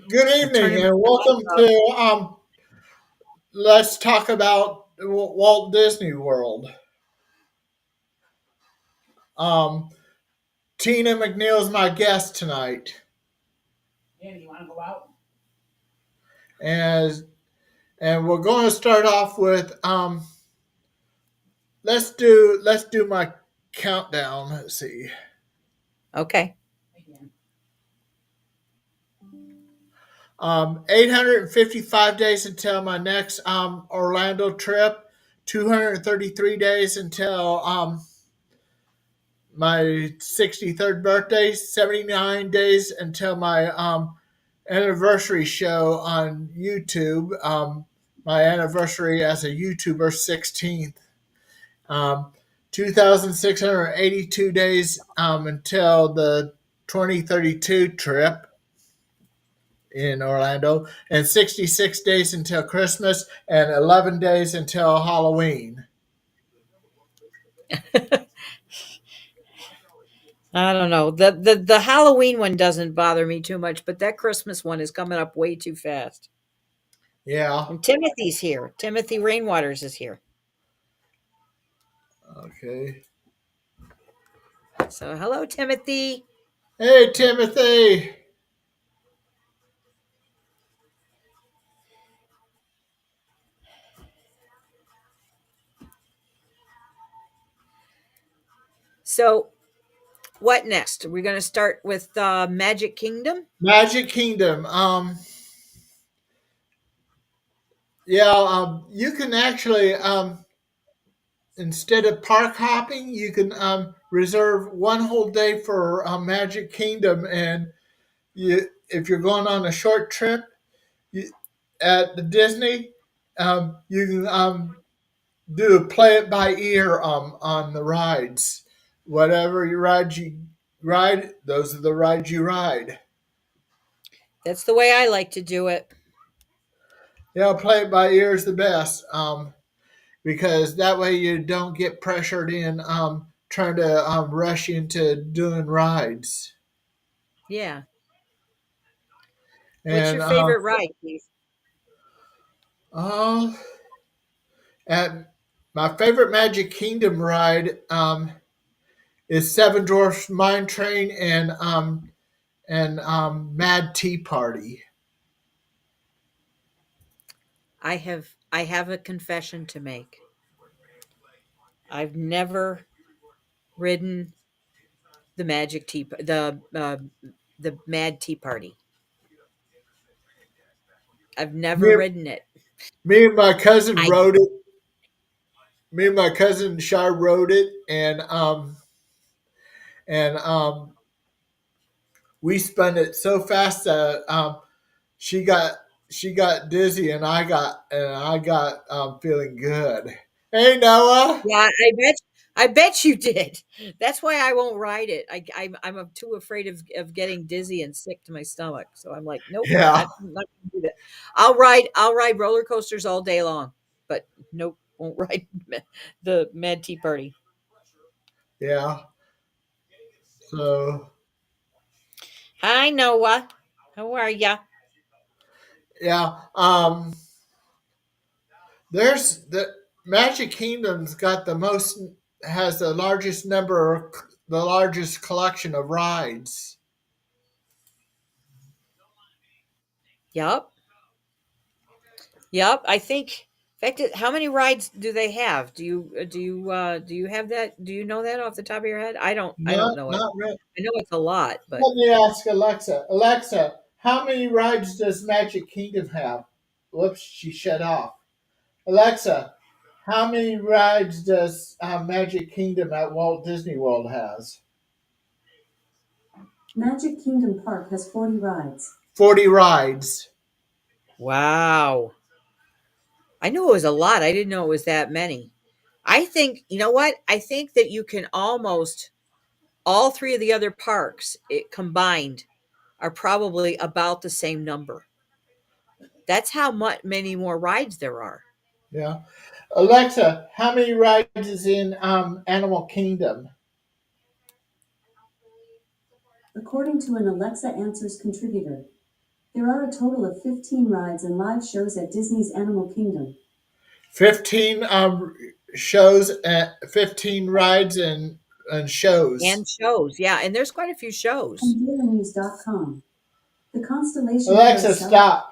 Good a evening tournament and I welcome love. to Let's Talk About Walt Disney World. Um, Tina McNeil is my guest tonight, and and we're going to start off with let's do my countdown. Let's see, Okay. 855 days until my next Orlando trip, 233 days until my 63rd birthday, 79 days until my anniversary show on YouTube. My anniversary as a YouTuber, 16th. Um, 2,682 days until the 2032 trip in Orlando, and 66 days until Christmas, and 11 days until Halloween. I don't know. The Halloween one doesn't bother me too much, but that Christmas one is coming up way too fast. Yeah. And Timothy's here. Timothy Rainwaters is here. Okay. So hello, Timothy. Hey, Timothy. So what next? We're going to start with Magic Kingdom. Magic Kingdom. Yeah, you can actually, instead of park hopping, you can reserve one whole day for Magic Kingdom, and if you're going on a short trip you, at the Disney, you can do a play it by ear on the rides. Whatever you ride, those are the rides you ride. That's the way I like to do it. Yeah, play it by ear is the best. Because that way you don't get pressured in trying to rush into doing rides. Yeah. What's And your favorite ride, Keith? uh, at my favorite Magic Kingdom ride is Seven Dwarfs Mine Train and Mad Tea Party. I have a confession to make. I've never ridden the Mad Tea Party. I've never Me, ridden it. me and my cousin I rode it. Me and my cousin Shar rode it, and we spun it so fast that she got she got dizzy and I got feeling good. Hey Noah. Yeah, I bet you did. That's why I won't ride it. I'm too afraid of getting dizzy and sick to my stomach. So I'm like, nope, Yeah, not gonna do that. I'll ride roller coasters all day long, but nope, won't ride the Mad Tea Party. yeah. So Hi Noah, how are ya? yeah, there's the Magic Kingdom's got the most has the largest the largest collection of rides. Yup, yup. I think. In fact, how many rides do they have? Do you have that? Do you know that off the top of your head? I don't Not know it. not really. I know it's a lot, but Let me ask Alexa. Alexa, how many rides does Magic Kingdom have? Whoops, she shut off. Alexa, how many rides does Magic Kingdom at Walt Disney World has? Magic Kingdom Park has 40 rides. 40 rides. wow. I knew it was a lot. I didn't know it was that many. I think, you know what? I think that you can almost all three of the other parks combined are probably about the same number. That's how much many more rides there are. Yeah. Alexa, how many rides is in Animal Kingdom? According to an Alexa Answers contributor, There are a total of 15 rides and live shows at Disney's Animal Kingdom. 15 shows, 15 rides and shows. And shows, yeah, and there's quite a few From shows. DailyNews.com. The Constellation Alexa, Grows celebrates. stop.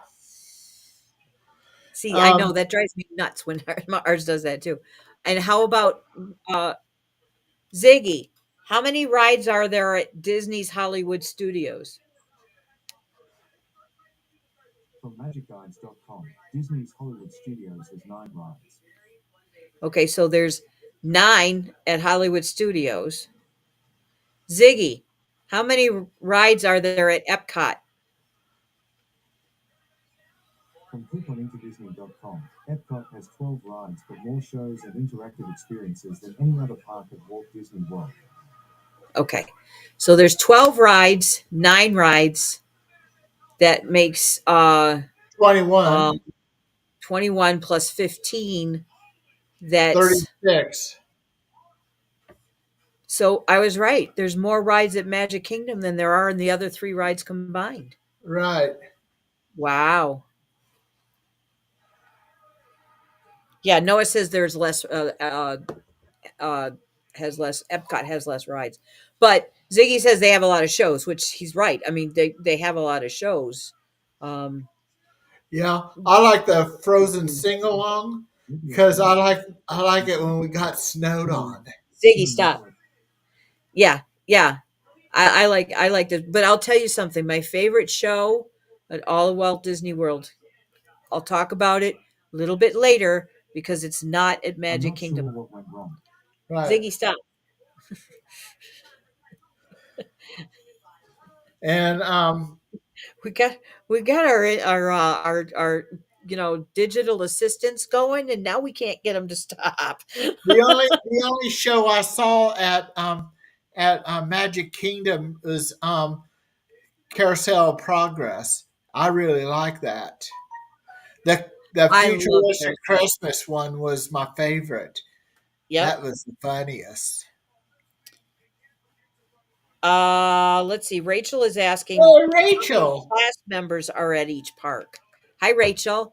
See, I know Um, that drives me nuts when ours does that too. And how about uh, Ziggy? How many rides are there at Disney's Hollywood Studios? From MagicGuides.com, Disney's Hollywood Studios has 9 rides. Okay, so there's 9 at Hollywood Studios. Ziggy, how many rides are there at Epcot? From ClickOnIntoDisney.com, EPCOT has 12 rides but more shows and interactive experiences than any other park at Walt Disney World. Okay, so there's 12 rides, 9 rides. That makes 21, 21 plus 15. That's 36. so I was right. There's more rides at Magic Kingdom than there are in the other 3 rides combined. Right. Wow. Yeah, Noah says there's less uh has less Epcot has less rides. But Ziggy says they have a lot of shows, which he's right. I mean, they have a lot of shows. Um Yeah, I like the Frozen sing along because I like it when we got snowed on. Ziggy, stop. Yeah, yeah. I like this, but I'll tell you something. My favorite show at all of Walt Disney World. I'll talk about it a little bit later because it's not at I'm Magic not sure Kingdom. what went wrong. Right. Ziggy, stop. And We got we got our digital assistants going, and now we can't get them to stop. the only show I saw at Magic Kingdom was Carousel of Progress. I really like that. The I love futuristic carousel. Christmas one was my favorite. Yep. That was the funniest. Let's see. Rachel is asking Oh, how many Rachel. class members are at each park. Hi, Rachel.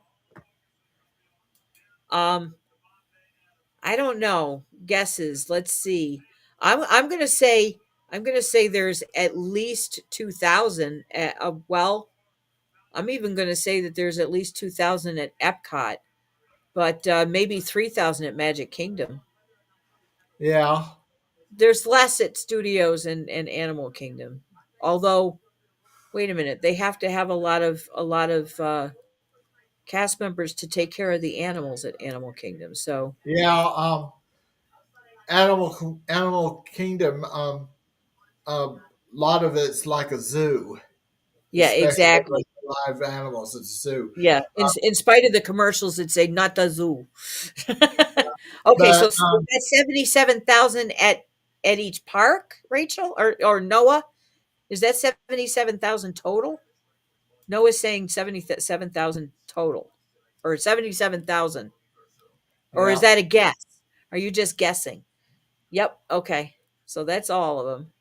Um, I don't know. Guesses. Let's see. I'm gonna say there's at least 2,000. Well, I'm even gonna say that there's at least 2,000 at Epcot, but maybe 3,000 at Magic Kingdom. Yeah. There's less at Studios and Animal Kingdom. Although, wait a minute, they have to have a lot of cast members to take care of the animals at Animal Kingdom. So Yeah. Animal Kingdom. A lot of it's like a zoo, yeah, especially with exactly. live animals. It's a zoo. Yeah, in spite of the commercials that say "not the zoo." Okay, But so that's 77,000 at each park, Rachel or Noah. Is that 77,000 total? Noah's saying 77,000 total, or 77,000, or is yeah, that a guess? Are you just guessing? Yep. Okay, so that's all of them.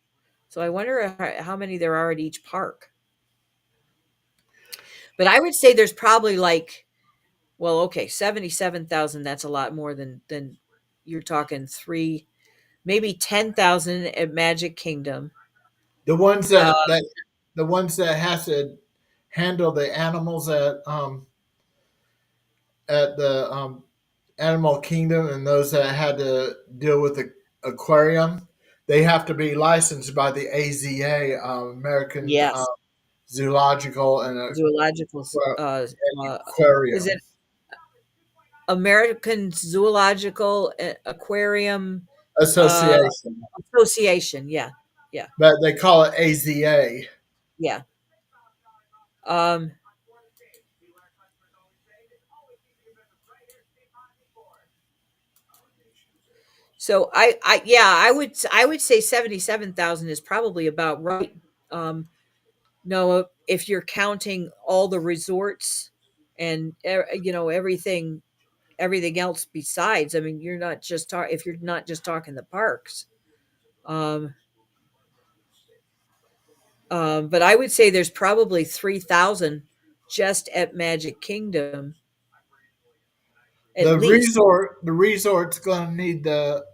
So I wonder how many there are at each park. But I would say there's probably like, well, okay, 77,000. That's a lot more than you're talking three, maybe 10,000 at Magic Kingdom. the ones Uh, the ones that has to handle the animals at the Animal Kingdom and those that had to deal with the aquarium, they have to be licensed by the AZA, American yes, Zoological zoological. Uh, is Aquarium it American Zoological Aquarium uh, Association, Association? Yeah, yeah, but they call it AZA. yeah. Um, so yeah, I would say 77,000 is probably about right. Noah, if you're counting all the resorts and everything else besides. I mean, you're not just if you're not just talking the parks. Um, but I would say there's probably 3,000 just at Magic Kingdom, at The least. resort's going to need to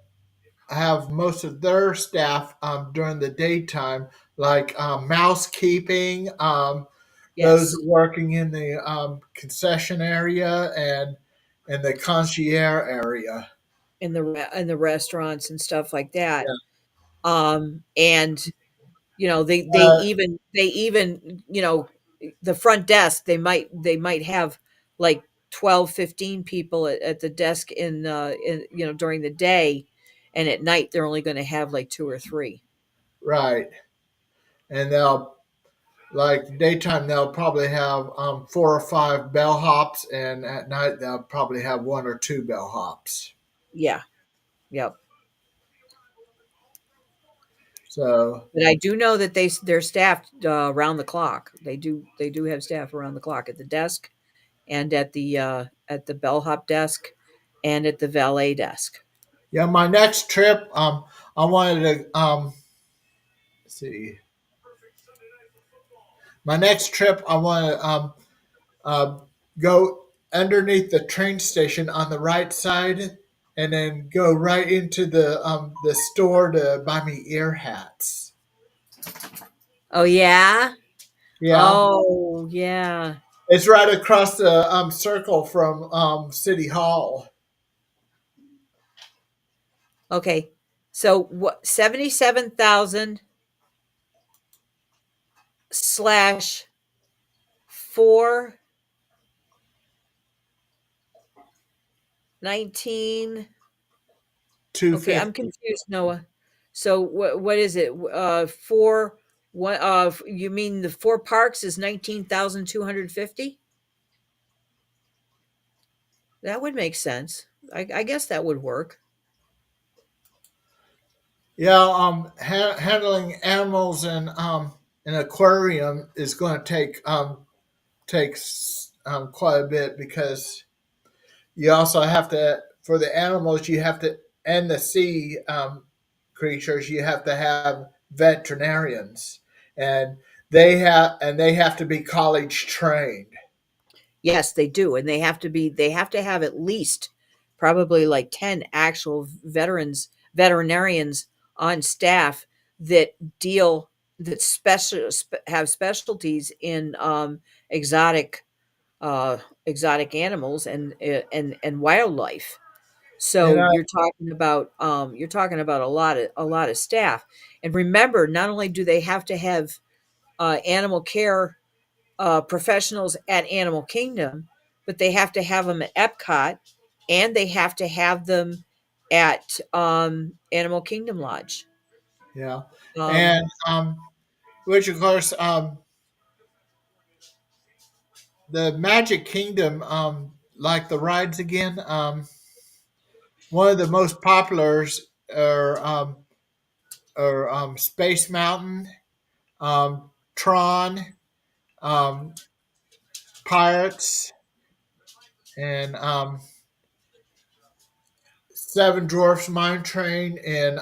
have most of their staff during the daytime, like mousekeeping, those Yes, working in the concession area and in the concierge area. in the restaurants and stuff like that. Yeah. And Uh, they even the front desk, they might have like 12, 15 people at the desk in during the day, and at night they're only going to have like two or three. right. And they'll like daytime they'll probably have four or five bellhops, and at night they'll probably have one or two bellhops. Yeah. Yep. So But I do know that they're staffed around the clock. They do have staff around the clock at the desk, and at the bellhop desk, and at the valet desk. yeah, my next trip, I wanted to see. My next trip, I want to uh, go underneath the train station on the right side, and then go right into the store to buy me ear hats. Oh yeah. Yeah, Oh yeah. it's right across the circle from City Hall. Okay. So what 77,000 slash 419. Two Okay, I'm fifty. confused, Noah. So what is it? Four what you mean the four parks is 19,250? That would make sense. I guess that would work. Yeah, handling animals in an aquarium is going to takes quite a bit because you also have to for the animals you have to and the sea creatures you have to have veterinarians and they have to be college trained. Yes, they do, and they have to have at least probably like 10 actual veterinarians on staff that deal have specialties in exotic uh exotic animals and wildlife. And So you're talking about a lot of staff. And remember, not only do they have to have animal care professionals at Animal Kingdom, but they have to have them at Epcot, and they have to have them at Animal Kingdom Lodge. yeah, Um, and which of course the Magic Kingdom like the rides again one of the most populars are Space Mountain, Tron, um, Pirates, and Seven Dwarfs Mine Train, and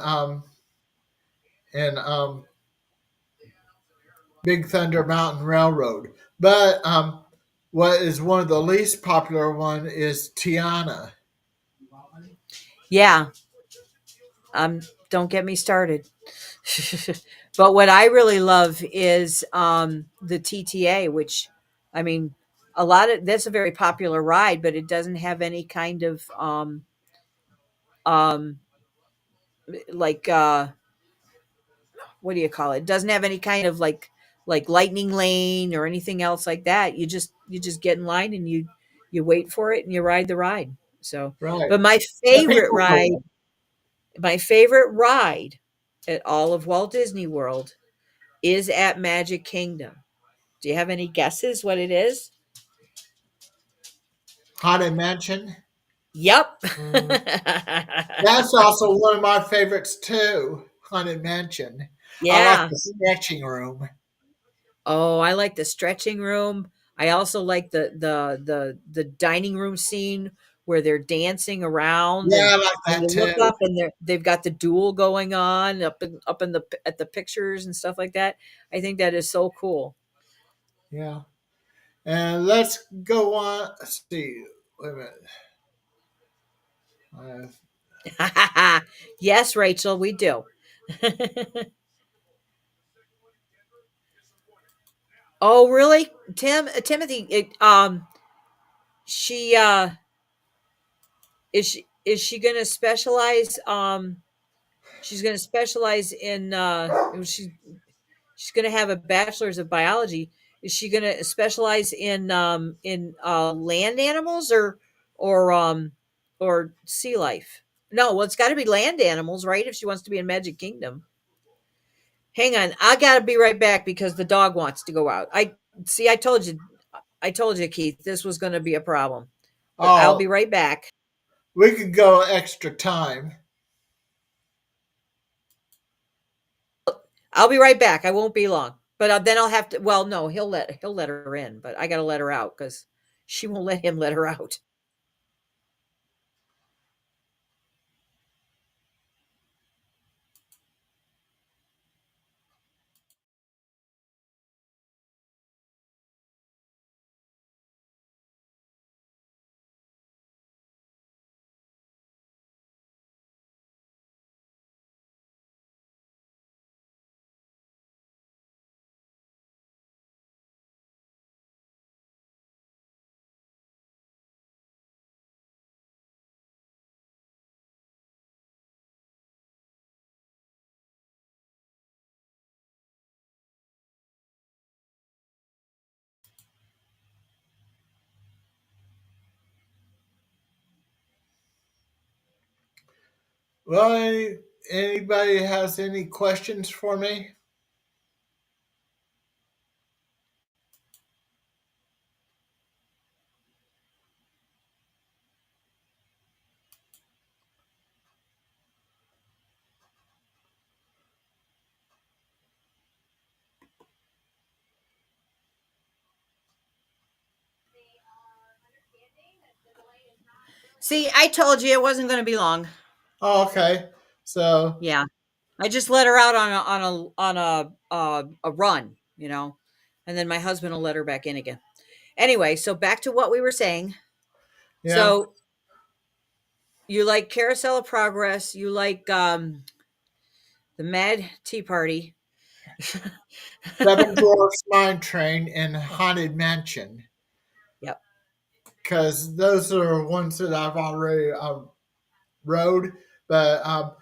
Big Thunder Mountain Railroad. But what is one of the least popular one is Tiana. yeah, don't get me started. But what I really love is the TTA, which, I mean, that's a very popular ride, but it doesn't have any kind of um, like what do you call it? It doesn't have any kind of like lightning lane or anything else like that. You just get in line and you wait for it and you ride the ride. So, Right. but The people mover. my favorite ride at all of Walt Disney World is at Magic Kingdom. Do you have any guesses what it is? Haunted Mansion. Yep. That's also one of my favorites too. Haunted Mansion. I like Yeah. the stretching room. Oh, I like the stretching room. I also like the dining room scene where they're dancing around, Yeah, I like and that you look too. up and they've got the duel going on up in the at the pictures and stuff like that. I think that is so cool. Yeah. And let's go on. Let's see. Wait a minute. Yes, Rachel, we do. Oh, really? Timothy, she is she going to specialize she's going to specialize in she's going to have a bachelor's of biology. Is she going to specialize in land animals or um or sea life? No, well, it's got to be land animals, right? If she wants to be in Magic Kingdom. Hang on, I got to be right back because the dog wants to go out. I see. I told you, Keith, this was going to be a problem. But I'll Oh, be right back. we could go extra time. I'll be right back. I won't be long. But then I'll have to. Well, no, he'll let her in, but I got to let her out because she won't let him let her out. Well, anybody has any questions for me? See, I told you it wasn't going to be long. Oh, okay. So, Yeah, I just let her out on a run, and then my husband will let her back in again. Anyway, so back to what we were saying. yeah, So you like Carousel of Progress. You like the Mad Tea Party. Seven Dwarfs Mine Train and Haunted Mansion. Yep. Because those are ones that I've already rode. But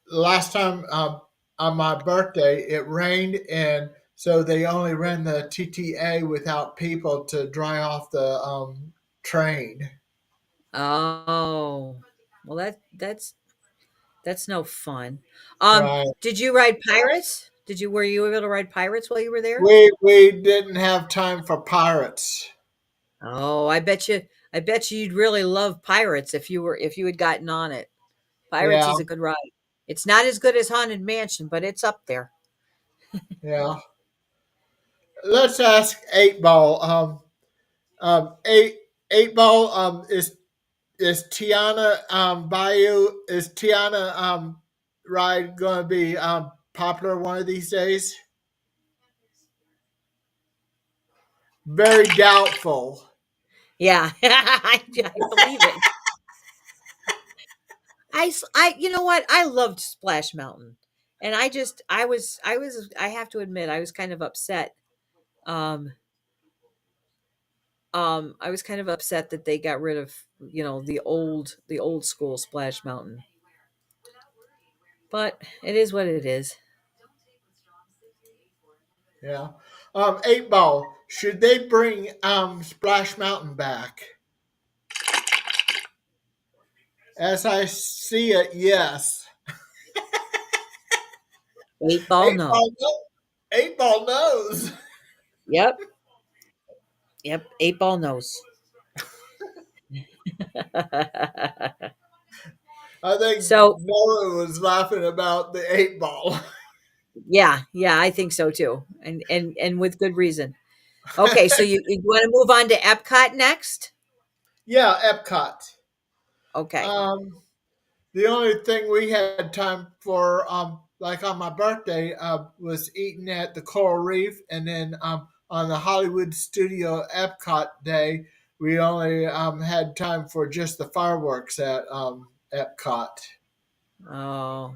last time on my birthday, it rained, and so they only ran the TTA without people to dry off the train. Oh, well that's no fun. Right. Did you ride Pirates? Were you able to ride Pirates while you were there? We didn't have time for pirates. Oh, I bet you you'd really love Pirates if you had gotten on it. Pirates Yeah, is a good ride. It's not as good as Haunted Mansion, but it's up there. yeah. Let's ask Eight Ball. Eight Ball. Is Tiana Bayou? Is Tiana ride going to be popular one of these days? Very doubtful. Yeah, I believe it. You know what? I loved Splash Mountain, and I have to admit, I was kind of upset. Um, I was kind of upset that they got rid of the old school Splash Mountain, but it is what it is. Yeah. Eight Ball. Should they bring Splash Mountain back? As I see it, yes. Eight ball, Eight no. Ball. Eight Ball knows. Yep, yep. Eight ball knows. I think So Noah was laughing about the eight ball. yeah, yeah, I think so too, and with good reason. Okay, so you want to move on to Epcot next? Yeah, Epcot. Okay. Um, the only thing we had time for, like on my birthday, was eating at the Coral Reef, and then on the Hollywood Studio Epcot day, we only had time for just the fireworks at Epcot. Oh,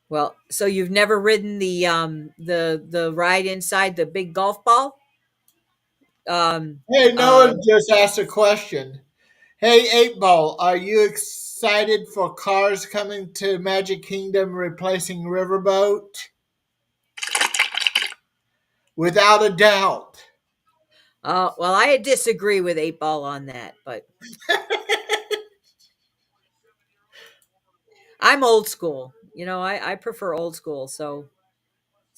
well, so you've never ridden the ride inside the big golf ball? Um, Hey, uh, Noah just asked a question. Hey, 8 Ball, are you excited for cars coming to Magic Kingdom replacing Riverboat? Without a doubt. well, I disagree with Eight Ball on that, but I'm old school. I prefer old school, so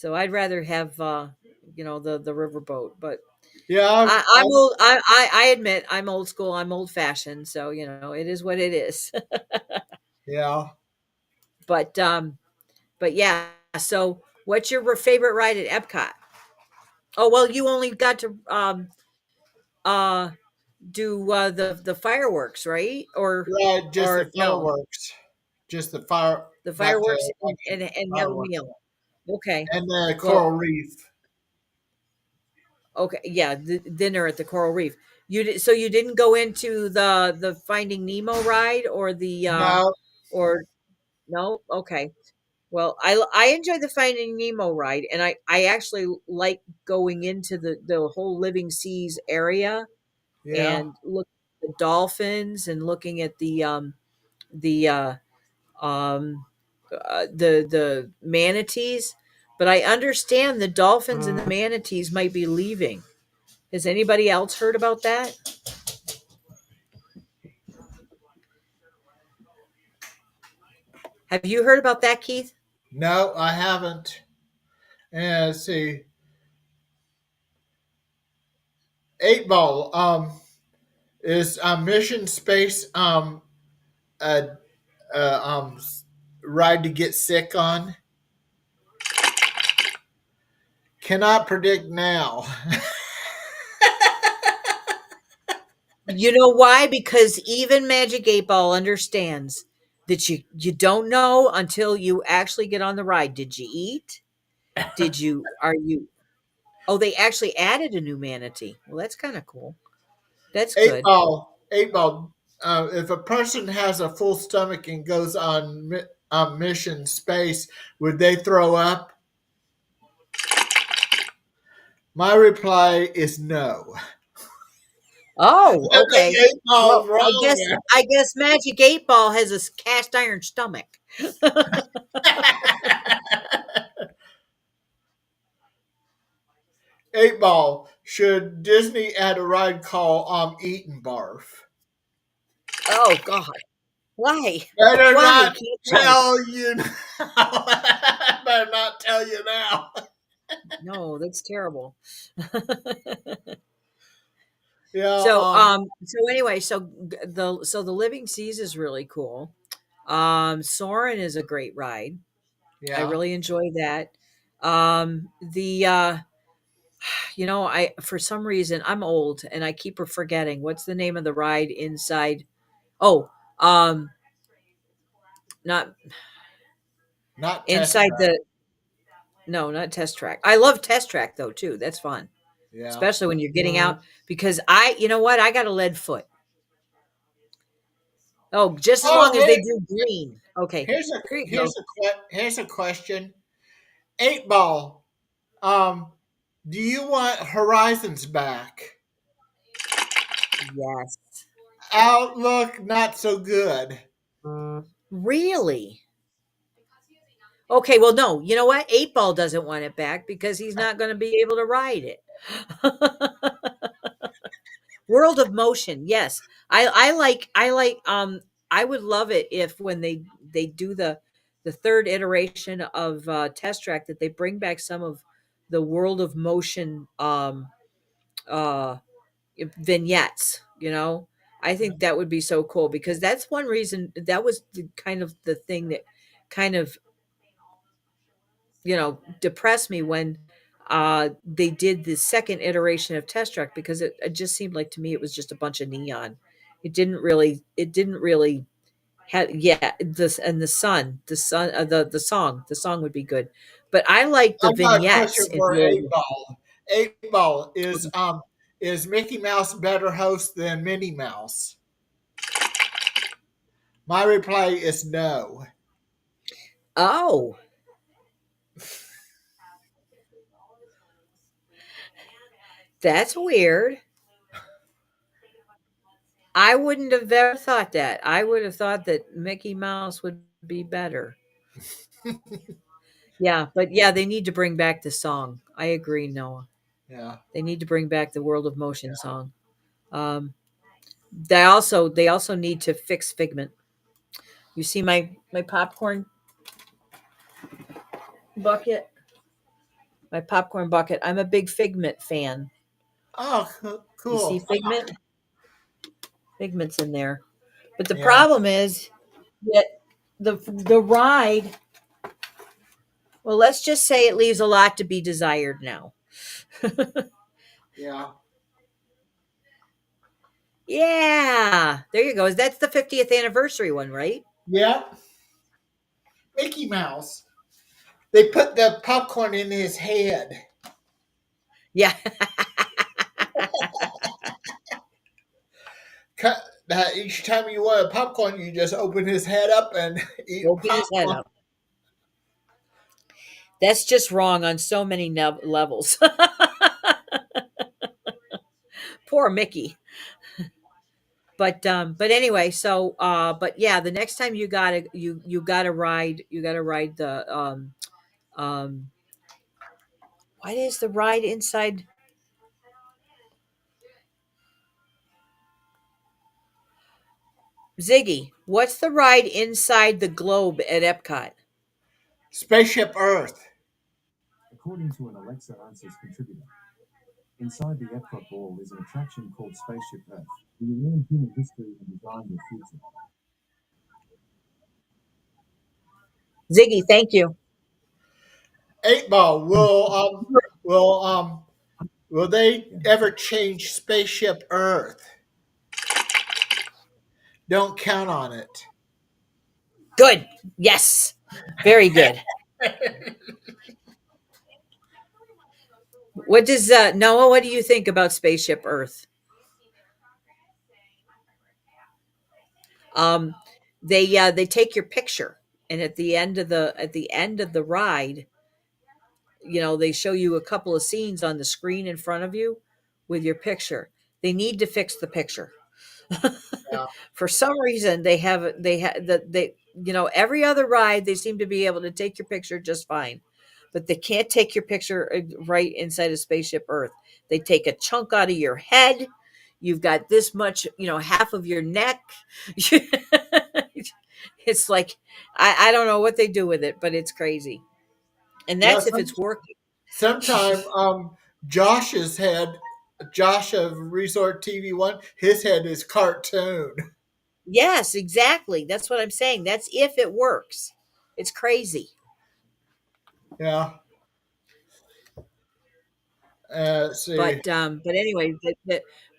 I'd rather have the riverboat. But Yeah, I'm old. I admit I'm old school. I'm old fashioned. So it is what it is. yeah. But yeah. So what's your favorite ride at Epcot? Oh well, you only got to uh do the fireworks, right? Right, just the Or no, fireworks. Just the fire, the not fireworks the and actual have a fireworks. meal. Okay. And the Well, coral reef. okay, yeah, the dinner at the Coral Reef. So you didn't go into the Finding Nemo ride No, or no? Okay. Well, I enjoy the Finding Nemo ride, and I actually like going into the whole living seas area yeah. and look at the dolphins and looking at the um the manatees. But I understand the dolphins and the manatees might be leaving. Has anybody else heard about that? Have you heard about that, Keith? No, I haven't. And let's see. 8 Ball is Mission Space a, a ride to get sick on? Cannot predict now. You know why? Because even Magic 8 Ball understands that you don't know until you actually get on the ride. Did you eat? Did you are you Oh, they actually added a new manatee. Well, that's kind of cool. That's 8 good. Ball. 8 Ball. If a person has a full stomach and goes on Mission Space, would they throw up? My reply is no. Oh, I think okay. 8 Ball's Well, I wrong guess there. I guess Magic 8 Ball has a cast iron stomach. 8 Ball. Should Disney add a ride called Eat and Barf? Oh God. Why? Better Why, not Keith? Why? tell you now. Better not tell you now. No, that's terrible. Yeah, So anyway, the Living Seas is really cool. Soarin' is a great ride. I yeah. really enjoy that. The I for some reason I'm old and I keep forgetting what's the name of the ride inside. Oh, not Not test inside track. the no, not Test Track. I love Test Track though too. That's fun, Yeah. especially when you're getting out because you know what, I got a lead foot. Oh, just as Oh, long as they do green. Okay, here you go. here's a question. 8 Ball. Um, do you want Horizons back? Yes. Outlook not so good. Really? Okay, well, no. You know what? Eight Ball doesn't want it back because he's not going to be able to ride it. World of Motion. Yes. I would love it if when they do the third iteration of Test Track that they bring back some of the World of Motion uh vignettes, I think that would be so cool because that's one reason that was the thing that kind of depressed me when they did the second iteration of Test Track because it just seemed like to me it was just a bunch of neon. It didn't really have, yeah, this and the song would be good, but I like the I got a vignettes question in for the 8 old. Ball. Eight Ball, is Mickey Mouse better host than Minnie Mouse? My reply is no. Oh, that's weird. I wouldn't have ever thought that. I would have thought that Mickey Mouse would be better. Yeah, but yeah, they need to bring back the song. I agree, Noah. Yeah. They need to bring back the World of Motion song. Um, they also need to fix Figment. You see my popcorn bucket? My popcorn bucket. I'm a big Figment fan. Oh, You see cool. Figment? Figment's in there. But the Yeah. problem is that the ride, well, let's just say it leaves a lot to be desired now. Yeah. Yeah, there you go. That's the 50th anniversary one, right? Yeah. Mickey Mouse. They put the popcorn in his head. Yeah. Each time you want a popcorn, you just open his head up and eat Open his head popcorn. up. That's just wrong on so many levels. Poor Mickey. But anyway, but yeah, the next time you gotta ride the what is the ride inside Ziggy? What's the ride inside the globe at Epcot? Spaceship Earth. According to an Alexa Answers contributor, inside the Epcot Ball is an attraction called Spaceship Earth. We will learn human history and design your future. Ziggy, thank you. Eight Ball. Will they ever change Spaceship Earth? Don't count on it. Good. Yes. Very good. What does Noah? What do you think about Spaceship Earth? Um, they take your picture, and at the end of the ride, they show you a couple of scenes on the screen in front of you with your picture. They need to fix the picture. Yeah. For some reason, every other ride they seem to be able to take your picture just fine, but they can't take your picture right inside of Spaceship Earth. They take a chunk out of your head. You've got this much, half of your neck. It's like I don't know what they do with it, but it's crazy. And Yeah. that's if it's working. Sometime Josh's head, Josh of Resort TV One, his head is cartoon. Yes, exactly. That's what I'm saying. That's if it works. It's crazy. Yeah. Let's see. But anyway,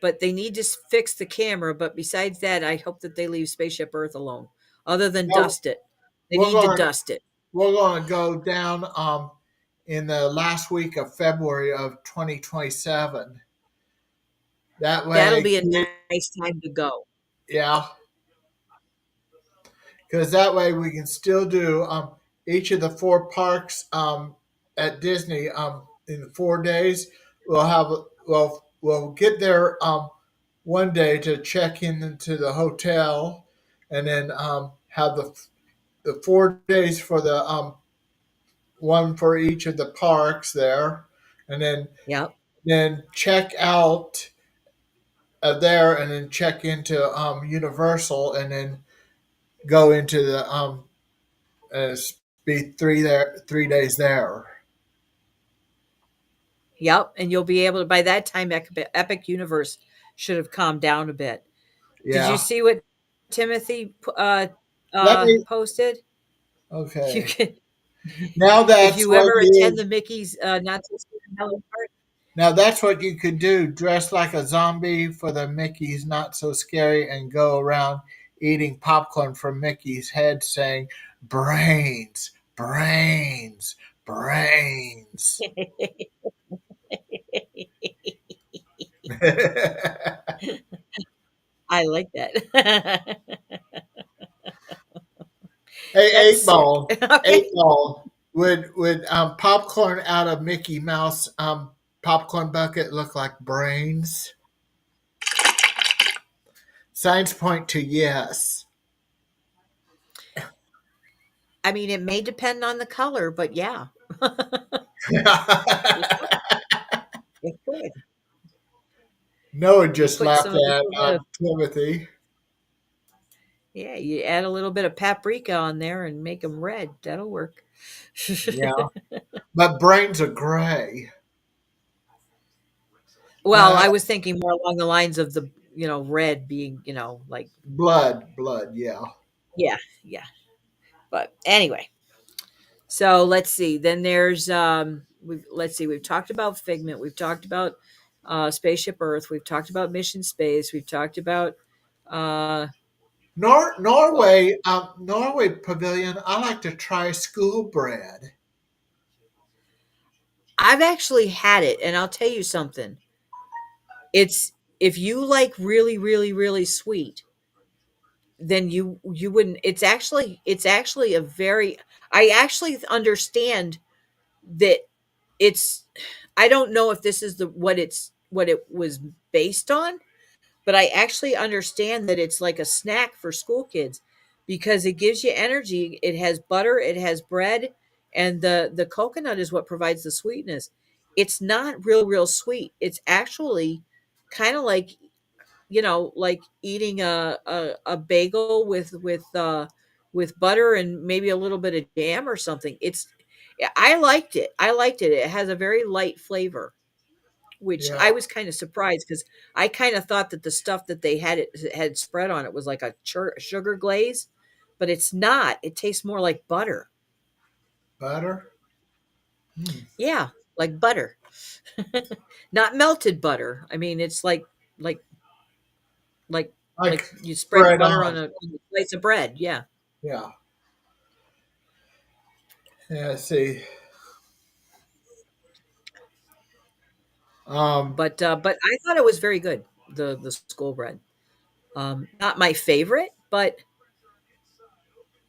but they need to fix the camera. But besides that, I hope that they leave Spaceship Earth alone. Other than No, dust it, they we're need to going. dust it. We're going to go down in the last week of February of 2027. That That'll way, be a nice time to go. yeah, because that way we can still do each of the four parks at Disney in 4 days. We'll get there one day to check in into the hotel, and then have the 4 days for the one for each of the parks there, and Yep, then check out there, and then check into Universal, and then go into the uh, be 3 days there. yep, and you'll be able to. By that time, Epic Universe should have calmed down a bit. Did you Yeah. see what Timothy Let me. posted? You Okay. can, Now if that's you what ever attend you. the Mickey's Not So Scary Halloween Party. Now that's what you could do. Dress like a zombie for the Mickey's Not So Scary, and go around eating popcorn from Mickey's head, saying brains, brains, brains. I like that. Hey, That's sick. eight Okay. ball. Would popcorn out of Mickey Mouse popcorn bucket look like brains? Signs point to yes. I mean, it may depend on the color, but yeah, it could. It could. Noah You just put laughed some a at little bit of Timothy. yeah, you add a little bit of paprika on there and make them red. That'll work. Yeah, but brains are gray. Well, Uh, I was thinking more along the lines of the, red being, like blood. Yeah. yeah, yeah. But anyway, so let's see. Then there's let's see. We've talked about Figment. We've talked about Spaceship Earth. We've talked about Mission Space. We've talked about uh well, Norway Pavilion. I like to try school bread. I've actually had it, and I'll tell you something. It's if you like really, really, really sweet, then you wouldn't. It's actually a very. I actually understand that it's. I don't know if this is the what it was based on, but I actually understand that it's like a snack for school kids because it gives you energy. It has butter, it has bread, and the coconut is what provides the sweetness. It's not real sweet. It's actually kind of like like eating a bagel with butter and maybe a little bit of jam or something. I liked it. I liked it. It has a very light flavor, which Yeah, I was kind of surprised because I kind of thought that the stuff that they had spread on it was like a sugar glaze, but it's not. It tastes more like butter. butter. Hmm. Yeah, like butter, not melted butter. I mean, it's like like Like like you spread spread butter on. on a slice of bread. Yeah, Yeah. Yeah. See. Um. but I thought it was very good. The school bread. Not my favorite, but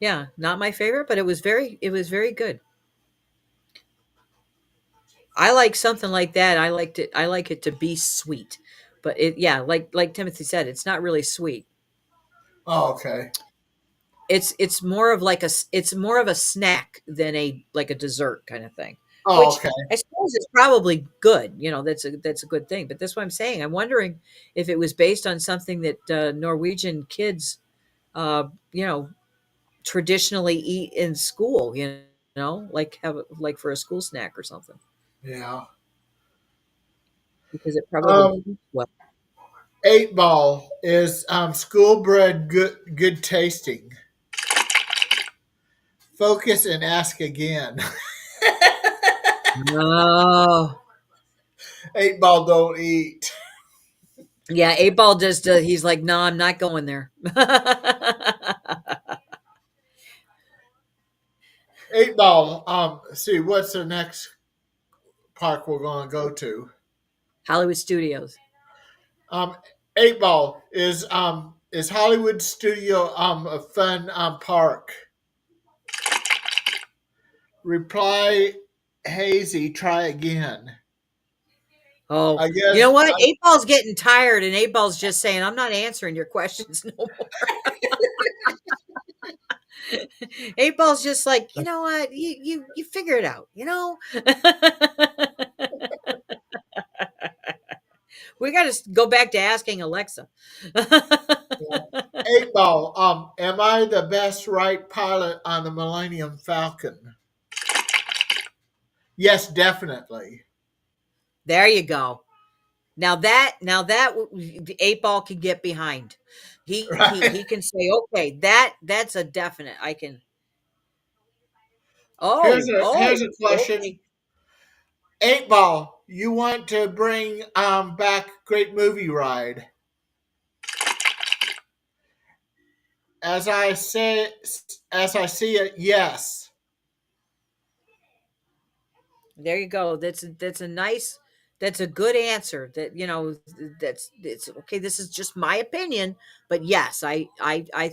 yeah, not my favorite, but it was very good. I like something like that. I like it to be sweet. But it yeah, like Timothy said, it's not really sweet. Oh, okay. It's more of like it's more of a snack than a like a dessert kind of thing. Oh, Which okay. I suppose is probably good. That's a good thing. But that's what I'm saying. I'm wondering if it was based on something that Norwegian kids uh, you know, traditionally eat in school, like have like for a school snack or something. Yeah. Because it probably Um. well. Eight ball is school bread good tasting. Focus and ask again. Oh, Eight ball don't eat. yeah, 8 Ball just he's like, "No, I'm not going there." Eight ball. See what's the next park we're going to go to? Hollywood Studios. Um, Eight ball is Hollywood Studio a fun park? Reply hazy. Try again. Oh, I you know guess. what? 8 Ball's getting tired, and 8 Ball's just saying, "I'm not answering your questions no more." 8 Ball's just like, "You know what? You figure it out, you know?" We gotta go back to asking Alexa. Eight ball. Am I the best right pilot on the Millennium Falcon? Yes, definitely. There you go. Now that the 8 Ball can get behind. He Right. can say, "Okay, that's a definite. I can." Here's Oh, a question. okay. Eight ball. You want to bring back Great Movie Ride? As I say, as I see it, yes. There you go. That's a That's a good answer. That that's it's okay. This is just my opinion, but yes, I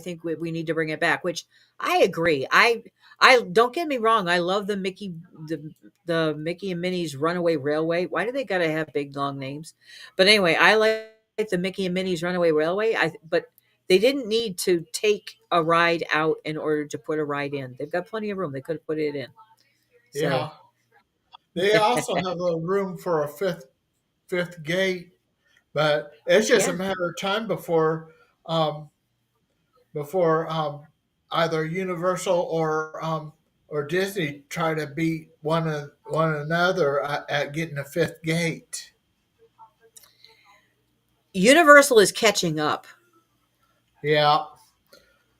think we need to bring it back. Which I agree. I don't get me wrong. I love the Mickey and Minnie's Runaway Railway. Why do they gotta have big long names? But anyway, I like the Mickey and Minnie's Runaway Railway. But they didn't need to take a ride out in order to put a ride in. They've got plenty of room. They could have put it in. So Yeah. They also have a room for a fifth gate, but it's just a yeah. matter of time um, before either Universal or Disney try to beat one another at getting a fifth gate. Universal is catching up. Yeah,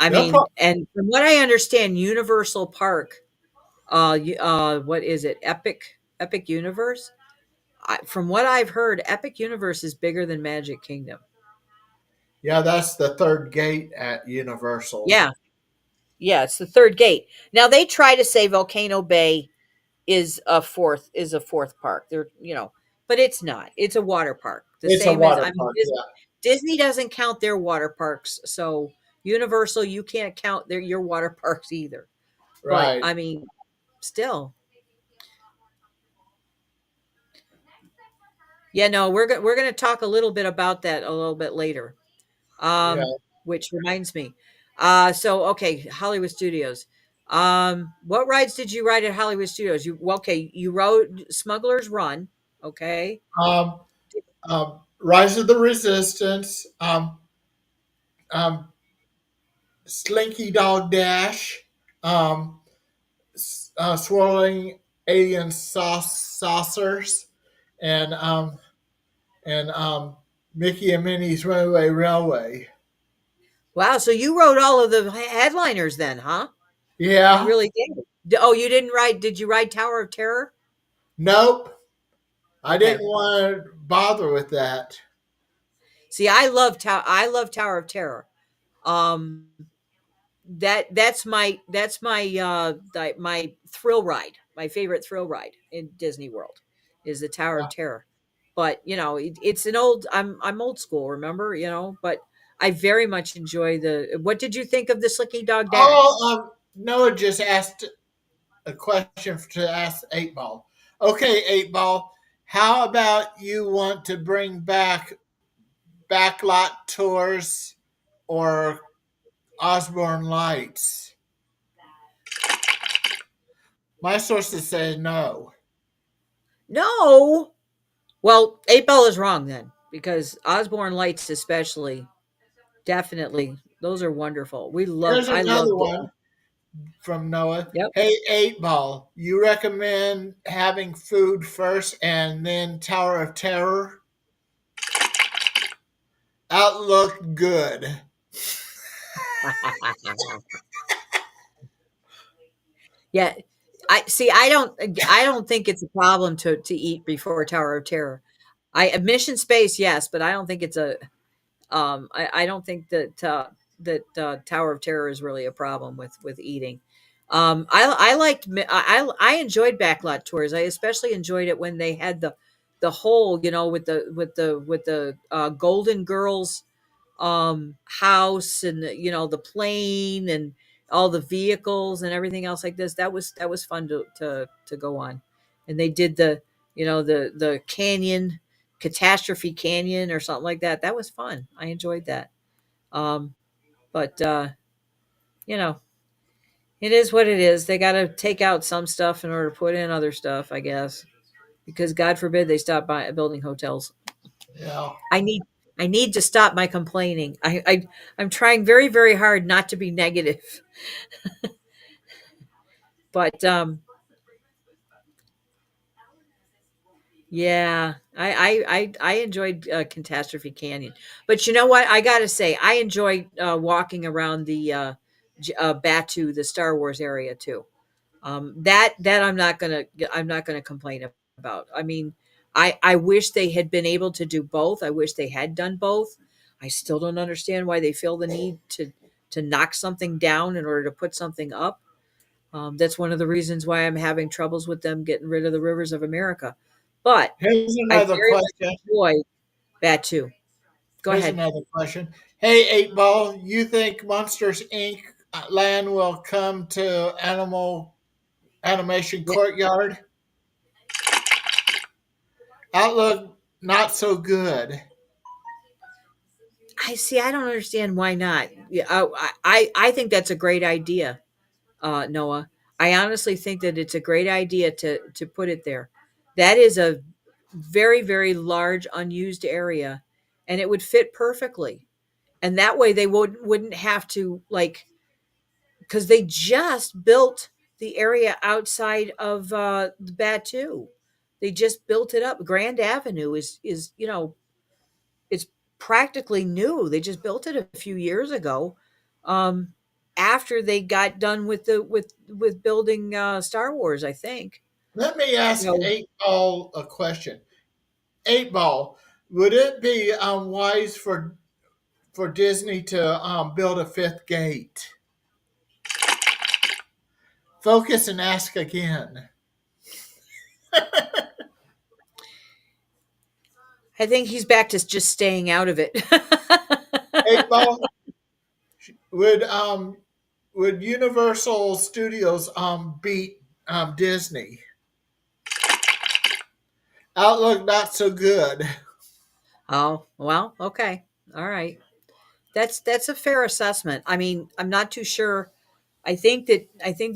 I they'll mean, pro- and from what I understand, Universal Park, what is it? Epic Universe. From what I've heard, Epic Universe is bigger than Magic Kingdom. yeah, that's the third gate at Universal. Yeah, yeah, it's the third gate. Now they try to say Volcano Bay is a fourth park. But it's not. It's a water park. The It's a same as water I mean, park. Yeah, Disney doesn't count their water parks, so Universal you can't count your water parks either. But right. I mean, still, yeah. No, we're gonna talk a little bit about that a little bit later. Yeah. Which reminds me. So okay, Hollywood Studios. What rides did you ride at Hollywood Studios? Okay, you rode Smuggler's Run. Okay. Um, Rise of the Resistance. Um, Slinky Dog Dash. Um, Swirling Alien Saucers, and and Mickey and Minnie's Runaway Railway. Wow. So you rode all of the headliners then, huh? You Yeah. really did. Oh, you didn't ride. Did you ride Tower of Terror? Nope. I Okay. didn't want to bother with that. See, I love Tower of Terror. Um, that's my thrill ride. My favorite thrill ride in Disney World is the Tower of Yeah. Terror. But it's an old. I'm old school. Remember, but I very much enjoy the. What did you think of the Slinky Dog Dash? Oh, Noah just asked a question to ask Eight Ball. Okay, Eight Ball. How about you want to bring back backlot tours or Osborne Lights? My sources say no. No. Well, 8 Ball is wrong then, because Osborne Lights, especially, definitely, those are wonderful. Here's I love another the. one from Noah. Yep. Hey, Eight Ball, you recommend having food first and then Tower of Terror? Outlook good. Yeah, I see. I don't think it's a problem to eat before Tower of Terror. Mission Space, yes, but I don't think it's a. I don't think that Tower of Terror is really a problem with eating. I liked. I enjoyed backlot tours. I especially enjoyed it when they had the whole, with the Golden Girls house, and the plane, and all the vehicles and everything else like this. That was fun to go on. And they did the canyon, Catastrophe Canyon, or something like that. That was fun. I enjoyed that. um but you know it is what it is. They got to take out some stuff in order to put in other stuff, I guess, because God forbid they stop building hotels. Yeah. I need to stop my complaining. I'm trying very, very hard not to be negative. But yeah, I enjoyed Catastrophe Canyon. But you know what? I gotta say, I enjoyed walking around the Batu, the Star Wars area too. That I'm not gonna complain about. I mean, I wish they had been able to do both. I wish they had done both. I still don't understand why they feel the need to knock something down in order to put something up. That's one of the reasons why I'm having troubles with them getting rid of the Rivers of America. but Here's I another very much question. enjoy that too. Go Here's ahead. another question. Hey, Eight Ball, you think Monsters Inc. Land will come to Animation Yeah, Courtyard? Outlook, not so good. I see. I don't understand why not. Yeah, I think that's a great idea, Noah. I honestly think that it's a great idea to put it there. That is a very very large unused area, and it would fit perfectly. And that way they wouldn't have to like because they just built the area outside of the Batu. They just built it up. Grand Avenue is it's practically new. They just built it a few years ago. Um, after they got done with with building Star Wars, I think. Let me ask So Eight Ball a question. Eight Ball, would it be wise for Disney to build a fifth gate? Focus and ask again. I think he's back to just staying out of it. Eight Ball, would would Universal Studios beat Disney? Outlook not so good. Oh well, okay, all right. That's a fair assessment. I mean, I'm not too sure. I think that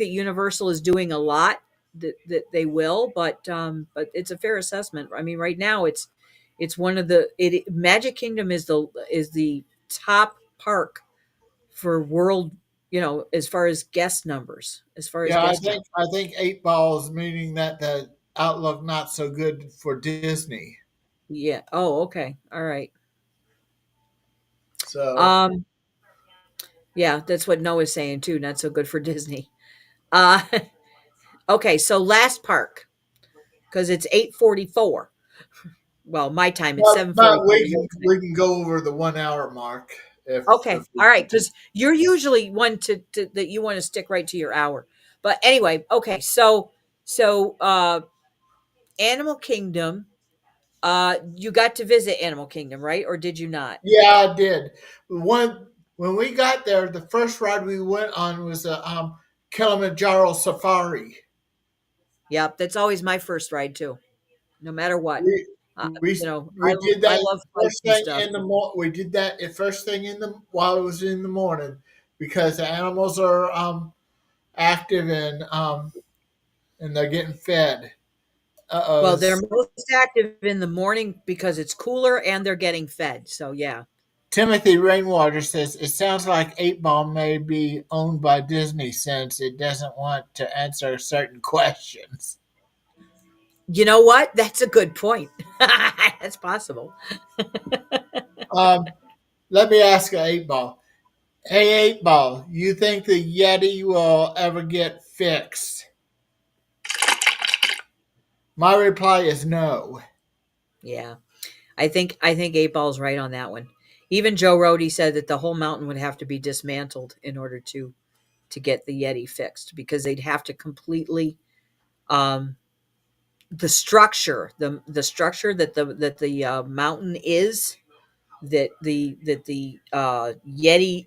Universal is doing a lot that they will, but it's a fair assessment. I mean, right now it's one of the Magic Kingdom is the top park for world, as far as guest numbers, as far as Yeah, guest count. I think Eight Ball is meaning that the outlook not so good for Disney. Yeah. Oh, okay. All right. So Um yeah, that's what Noah's saying too. Not so good for Disney. Uh okay, so last park because it's 8:44. Well, my time it's but 7:44 your time. we can go over the 1 hour mark Okay. if we All right, need to. cuz you're usually one to that you want to stick right to your hour. But anyway, okay. So Animal Kingdom, you got to visit Animal Kingdom, right? Or did you not? Yeah, I did. When we got there, the first ride we went on was a Kilimanjaro safari. Yep, that's always my first ride too, no matter what. We Uh, we I we did I that love hikes first and thing stuff. in the we did that at first thing in the while it was in the morning because the animals are active and they're getting fed. Uh Well, oh. they're most active in the morning because it's cooler and they're getting fed. So yeah. Timothy Rainwater says it sounds like Eight Ball may be owned by Disney since it doesn't want to answer certain questions. You know what? That's a good point. That's possible. Um, Let me ask you, Eight Ball. Hey, Eight Ball, you think the Yeti will ever get fixed? My reply is no. Yeah. I think 8 Ball's right on that one. Even Joe Rody said that the whole mountain would have to be dismantled in order to get the Yeti fixed because they'd have to completely um the structure that the mountain is that the Yeti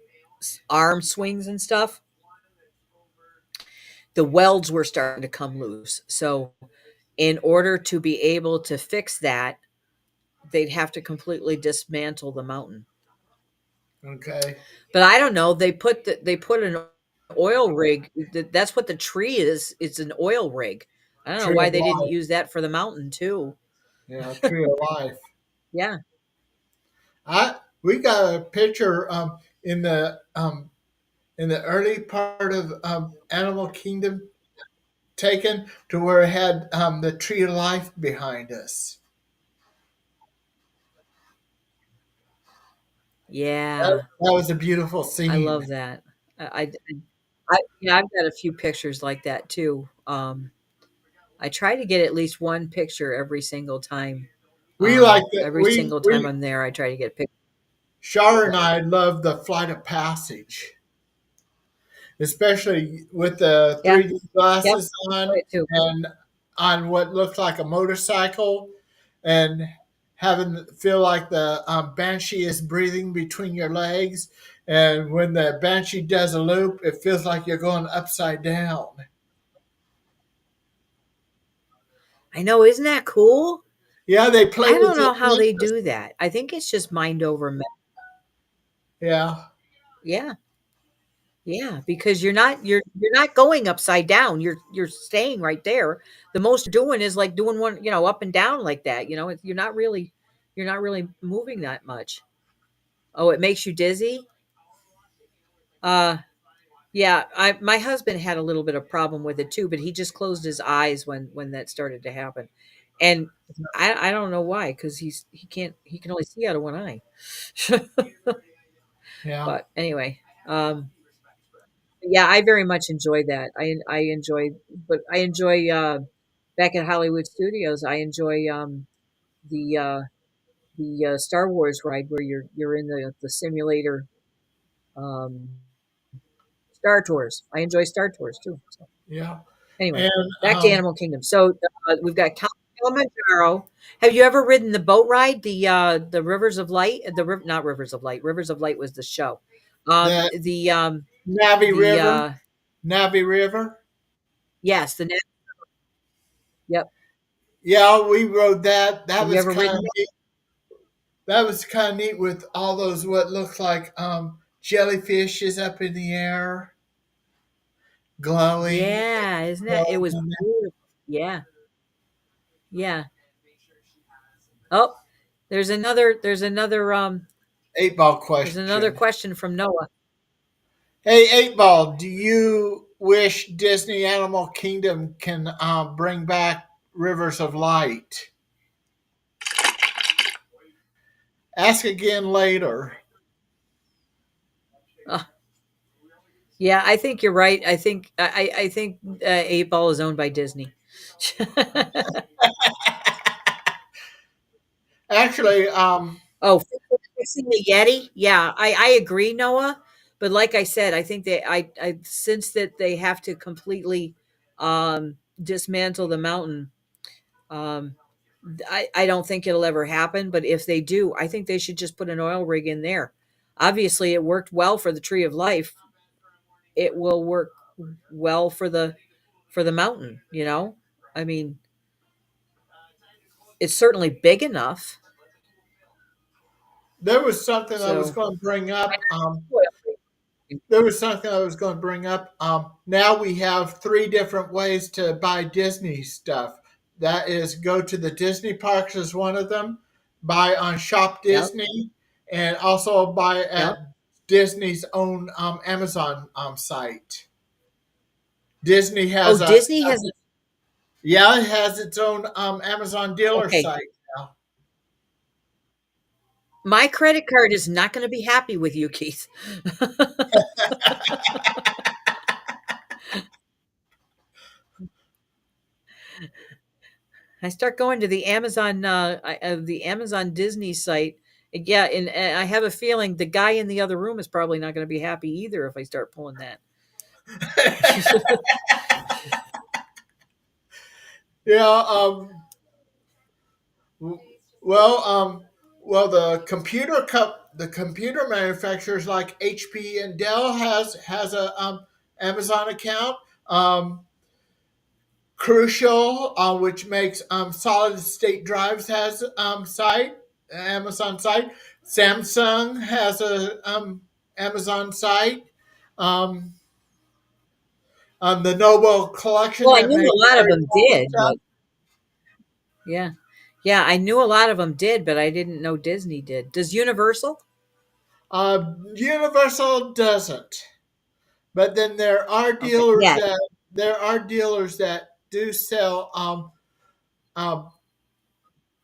arm swings and stuff, the welds were starting to come loose. So in order to be able to fix that, they'd have to completely dismantle the mountain. Okay. But I don't know. They put an oil rig. That's what the tree is. It's an oil rig. I don't know Tree why of they didn't life. use that for the mountain too. Yeah, tree of life. Yeah. I we got a picture in the early part of Animal Kingdom taken to where it had the tree of life behind us. Yeah. That was a beautiful I scene. love that. Yeah, I've got a few pictures like that too. I try to get at least one picture every single time. We like that. Every single time I'm there, I try to get a picture. Shar and I love the Flight of Passage, especially with the Yeah. 3D Yep. glasses Enjoy on it too. and on what looks like a motorcycle and having feel like the banshee is breathing between your legs. And when the banshee does a loop, it feels like you're going upside down. I know, isn't that cool? Yeah, they play I with don't your know how they interest. do that. I think it's just mind over matter. Yeah, Yeah. Yeah, because you're not going upside down. You're staying right there. The most you're doing is like doing one, up and down like that. You're not really moving that much. Oh, it makes you dizzy? Uh yeah, I my husband had a little bit of problem with it too, but he just closed his eyes when that started to happen. And I don't know why, because he can only see out of one eye. yeah, But anyway, yeah, I very much enjoy that. I enjoy, but I enjoy back at Hollywood Studios. I enjoy the uh, the Star Wars ride where you're in the simulator um, Star Tours. I enjoy Star Tours too. So yeah. anyway, And back to Animal Kingdom. So we've got Kilimanjaro. Have you ever ridden the boat ride? The Rivers of Light. Not Rivers of Light. Rivers of Light was the show. the The Navi the River, Navi River. yes, yep. Yeah, we rode that. Have you ever ridden? That was kind of neat with all those what looked like jellyfishes up in the air, glowing. Yeah, isn't that it was beautiful. Yeah, yeah. Oh, Eight ball there's another question. question from Noah. Hey, eight ball. Do you wish Disney Animal Kingdom can bring back Rivers of Light? Ask again later. Uh, yeah, I think you're right. I think 8 Ball is owned by Disney. Actually, Oh, fixing the Yeti? Yeah, I agree, Noah. But like I said, I think I since that they have to completely dismantle the mountain. Um, I don't think it'll ever happen, but if they do, I think they should just put an oil rig in there. Obviously, it worked well for the Tree of Life. It will work well for the mountain, you know? I mean, it's certainly big enough. there was something I was So, going to bring up. oil rig. There was something I was going to bring up. Now we have three different ways to buy Disney stuff. That is, go to the Disney parks is one of them. Buy on Shop Yep. Disney, and also buy Yep. at Disney's own Amazon site. Disney Oh, has a Disney has yeah, it has its own Amazon dealer okay. site now. My credit card is not going to be happy with you, Keith. I start going to the Amazon Disney site. Yeah, and I have a feeling the guy in the other room is probably not going to be happy either if I start pulling that. Yeah. W- Well, the computer manufacturers like HP and Dell has a Amazon account. Crucial, which makes solid state drives, has Amazon site. Samsung has a Amazon site. Um, the Nobel collection Well, I that knew makes a lot of Harry them Potter did, stuff. but yeah. Yeah, I knew a lot of them did, but I didn't know Disney did. Does Universal? Universal doesn't. But then Okay. Yeah. there are dealers that do sell um,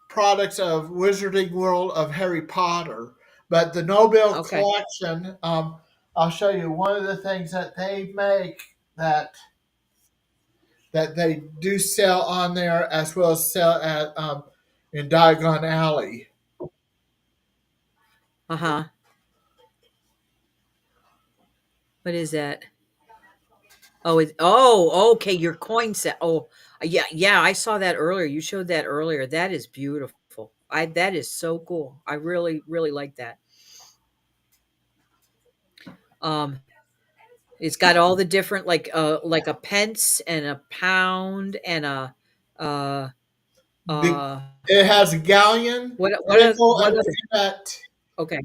products of Wizarding World of Harry Potter. But the Nobel Okay. collection, I'll show you one of the things that they make that that they do sell on there as well as sell at in Diagon Alley. Uh-huh. What is that? Oh, okay, your coin set. Oh, Yeah, yeah, I saw that earlier. You showed that earlier. That is beautiful. I That is so cool. I really, really like that. Um, it's got all the different like a pence and a pound and a uh The, uh it has a galleon, sickle, what and other? canet. Okay.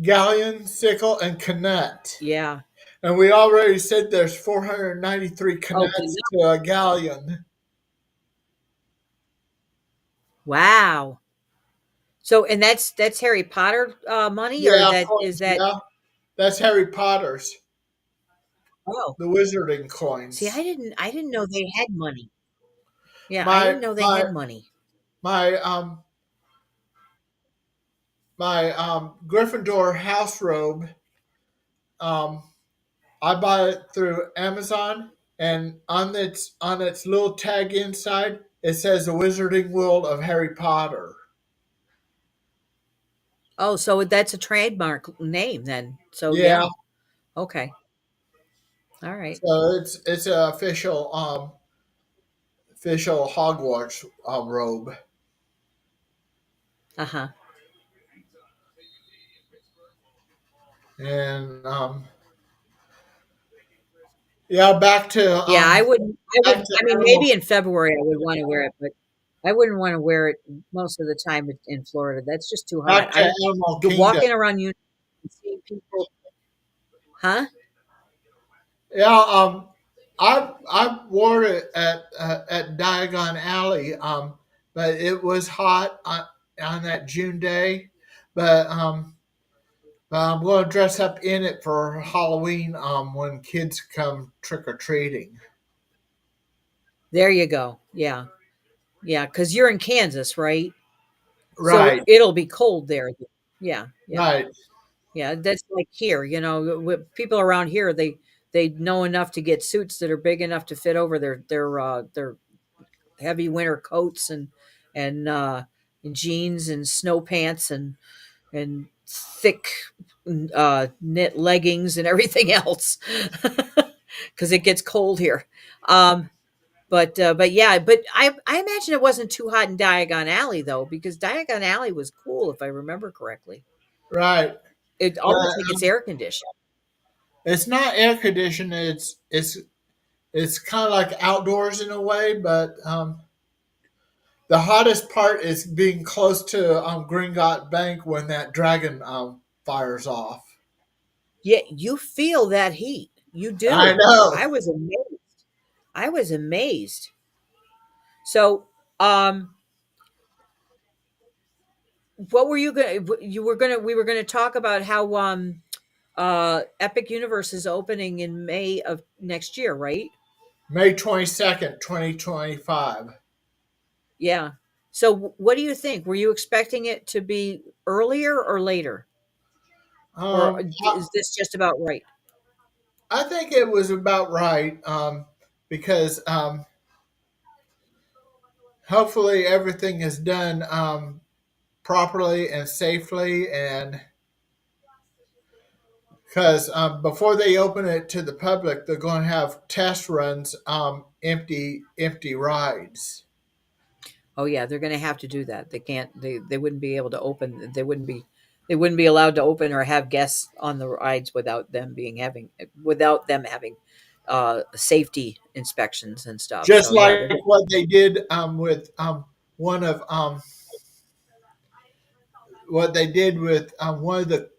Galleon, sickle, and canet. Yeah. And we already said there's 493 Okay. canets to a galleon. Wow. So, and that's Harry Potter money, or Yeah, that is coins. that? Yeah, that's Harry Potter's, Oh, the wizarding see, coins. I didn't know they had money. Yeah, I My didn't know they my had money. my my Gryffindor house robe. Um, I bought it through Amazon, and on its little tag inside, it says the Wizarding World of Harry Potter. Oh, so that's a trademark name then. So Yeah, yeah. Okay. All right. so it's an official Hogwarts robe, Uh-huh. and yeah, Yeah, I back wouldn't, to I mean, animal maybe in February I would want to wear it, but I wouldn't want to wear it most of the time in Florida. That's just too hot. back to Animal The Kingdom. walking around you and seeing people, huh? Yeah, I wore it at Diagon Alley, but it was hot on that June day. But I'm going to dress up in it for Halloween when kids come trick or treating. There you go. Yeah. Yeah, cuz you're in Kansas, right? So Right, it'll be cold there. Yeah, yeah. right, Yeah, that's like here, people around here, they know enough to get suits that are big enough to fit over their heavy winter coats and and jeans and snow pants and thick knit leggings and everything else because it gets cold here. But yeah, but I imagine it wasn't too hot in Diagon Alley though, because Diagon Alley was cool if I remember correctly. right. It But almost like it's air conditioned. it's not air conditioned. It's kind of like outdoors in a way, but the hottest part is being close to Gringot Bank when that dragon fires off. Yeah, you feel that heat. You I do. know. I was amazed. I was amazed. So, um, what were you gonna? You were gonna. We were gonna talk about how Epic Universe is opening in May of next year, right? May 22nd, 2025. Yeah. So, what do you think? Were you expecting it to be earlier or later, or Um, I, is this just about right? I think it was about right because hopefully everything is done properly and safely, and because before they open it to the public, they're going to have test runs, empty rides. Oh yeah, they're going to have to do that. They can't. They wouldn't be able to open. They wouldn't be allowed to open or have guests on the rides without them having safety inspections and stuff. Just So yeah, like they're what they did with one of what they did with one of the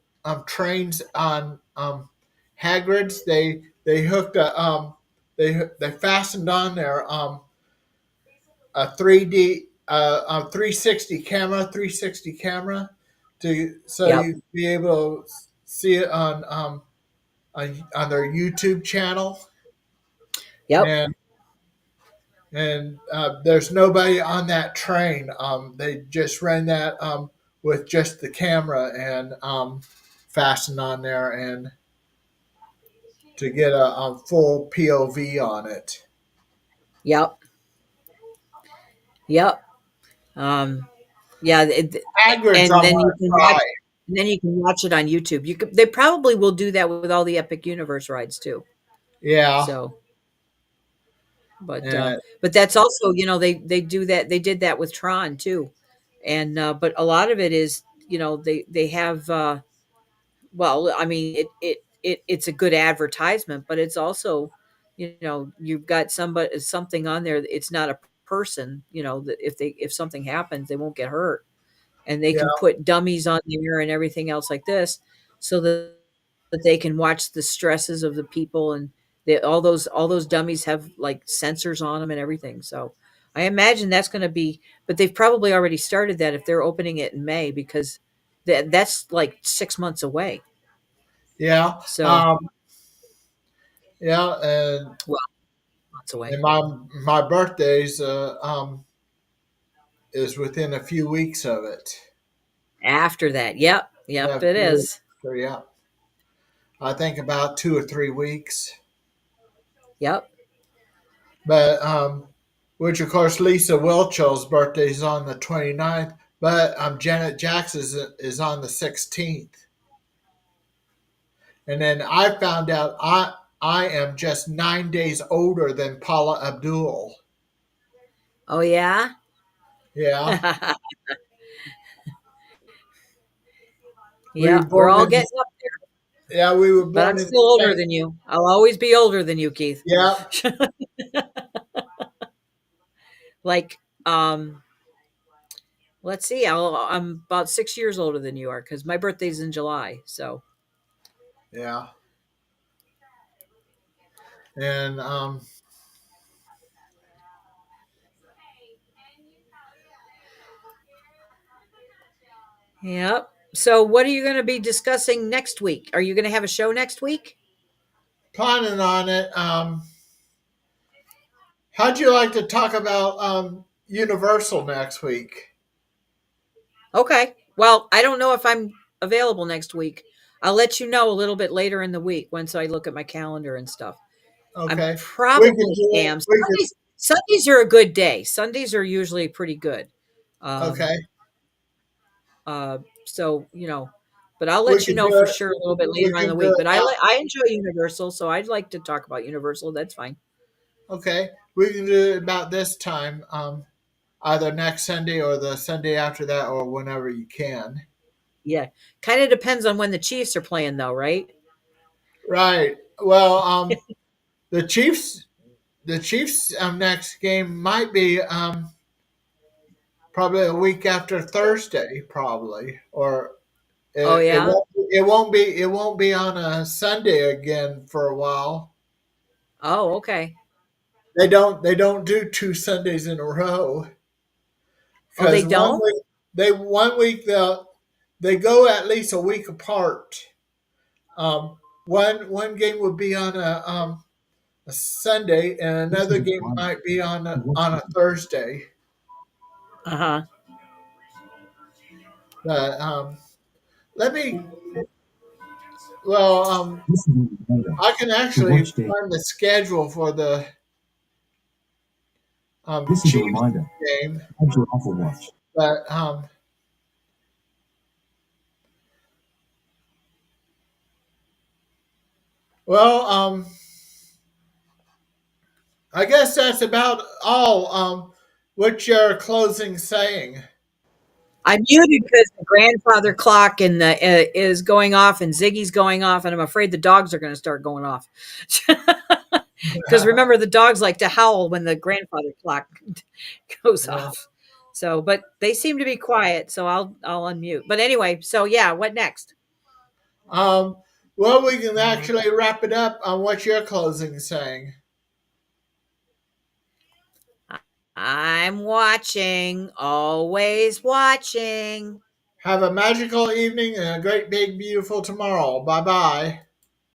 trains on Hagrid's. They hooked they fastened on there a 3D a 360 camera to so yep, you be able to see it on their YouTube channel, yep, and there's nobody on that train. They just ran that with just the camera and fastened on there and to get a full POV on it. yep, yep. Um, yeah, Hagrid's and on then you one can watch. side. And then you can watch it on YouTube. They probably will do that with all the Epic Universe rides too. Yeah, So And But that's also, they do that. They did that with Tron too, and but a lot of it is, they have. Well, I mean, it's a good advertisement, but it's also, you've got something on there. It's not a person. That if something happens, they won't get hurt, and they yeah, can put dummies on there and everything else like this, so that they can watch the stresses of the people, and all those dummies have like sensors on them and everything. So I imagine that's going to be, but they've probably already started that if they're opening it in May, because that's like 6 months away. yeah, So, yeah, well, months away. and my birthday's is within a few weeks of it. After that, yep, Yeah, yep, a it few weeks. is. So yeah, I think about 2 or 3 weeks. Yep. But which of course Lisa Wilchell's birthday is on the 29th, but Janet Jackson's is on the 16th. And then I found out I am just 9 days older than Paula Abdul. Oh yeah. Yeah, we were Yeah, we're born all in getting up there, yeah we were but born I'm in still the older same. than you. I'll always be older than you, Keith. Yeah, Like, um, let's see. I'm about 6 years older than you are, because my birthday's in July. So, yeah, and yep. So, what are you going to be discussing next week? Are you going to have a show next week? planning on it. How'd you like to talk about Universal next week? Okay. Well, I don't know if I'm available next week. I'll let you know a little bit later in the week once I look at my calendar and stuff. I'm Okay, we can probably do it. am. We can. Sundays are a good day. Sundays are usually pretty good. Um, Okay, uh, so but I'll we let you can know do for it. sure a little bit We later on in can the do week. it But now. I enjoy Universal, so I'd like to talk about Universal. That's fine. Okay, we can do it about this time, either next Sunday or the Sunday after that, or whenever you can. Yeah, kind of depends on when the Chiefs are playing, though, right? Right. Well, the Chiefs, the Chiefs' next game might be probably a week after Thursday, probably, or Oh it, it yeah. won't. It won't be on a Sunday again for a while. Oh okay. They don't do 2 Sundays in a row Oh, they because don't. one week they go at least a week apart. One game would be on a Sunday, and This another is a game reminder might be to watch on the a Thursday. Uh huh. But let me. Well, This is a reminder I can to actually watch the find the schedule for the This is a Chiefs reminder game, to add your Apple Watch. but well, I guess that's about all. What's your closing saying? I muted because the grandfather clock and the is going off, and Ziggy's going off, and I'm afraid the dogs are going to start going off. Because remember, the dogs like to howl when the grandfather clock goes Yeah. off. So, but they seem to be quiet, so I'll unmute. But anyway, so yeah, what next? Um, well, we can actually wrap it up on what your closing saying. I'm watching, always watching. Have a magical evening and a great, big, beautiful tomorrow. Bye bye.